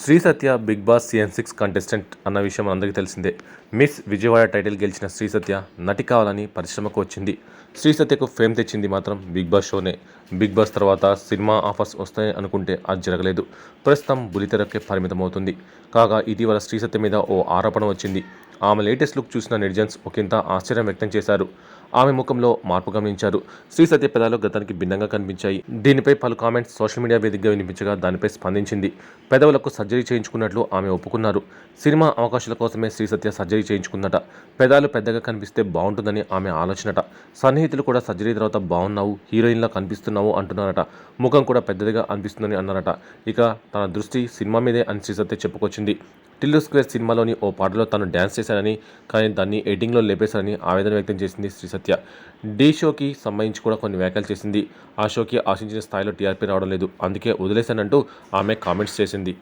శ్రీ సత్య big boss season 6 contestant అన్న విషయం అందరికీ తెలిసిందే. మిస్ విజయవాడ టైటిల్ గెలిచిన శ్రీ సత్య నటి కావాలని పరిశ్రమకు వచ్చింది. శ్రీ సత్యకు ఫేమ్ తెచ్చింది మాత్రం బిగ్ బాస్ షోనే. బిగ్ బాస్ తర్వాత సినిమా ఆఫర్స్ వస్తాయి అనుకుంటే అది జరగలేదు. ప్రస్తుతం బులితెరకే పరిమితమవుతుంది. కాగా ఇటీవల శ్రీ సత్య మీద ఓ ఆరోపణ వచ్చింది. ఆమె లేటెస్ట్ లుక్ చూసిన నెటిజన్స్ ఒకంత ఆశ్చర్యం వ్యక్తం చేశారు. ఆమె ముఖంలో మార్పు గమనించారు. శ్రీ సత్య పెదాలు గతానికి భిన్నంగా కనిపించాయి. దీనిపై పలు కామెంట్స్ సోషల్ మీడియా వేదికగా వినిపించగా దానిపై స్పందించింది. పెదవులకు సర్జరీ చేయించుకున్నట్లు ఆమె ఒప్పుకున్నారు. సినిమా అవకాశాల కోసమే శ్రీ సత్య సర్జరీ చేయించుకుందట. పెదాలు పెద్దగా కనిపిస్తే బాగుంటుందని ఆమె ఆలోచనట. సన్నిహితులు కూడా సర్జరీ తర్వాత బాగున్నావు, హీరోయిన్లా కనిపిస్తున్నావు అంటున్నారట. ముఖం కూడా పెద్దదిగా అనిపిస్తుందని అన్నారట. ఇక తన దృష్టి సినిమా మీదే అని శ్రీ సత్య చెప్పుకొచ్చింది. టిల్లు స్క్వేర్ సినిమాలోని ఓ పాటలో తాను డ్యాన్స్ చేశానని, కానీ దాన్ని ఎడిటింగ్లో లేపేశారని ఆవేదన వ్యక్తం చేసింది శ్రీ సత్య. ఢీ షోకి సంబంధించి కూడా కొన్ని వ్యాఖ్యలు చేసింది. ఆ షోకి ఆశించిన స్థాయిలో టీఆర్పీ రావడం లేదు, అందుకే వదిలేశానంటూ ఆమె కామెంట్స్ చేసింది.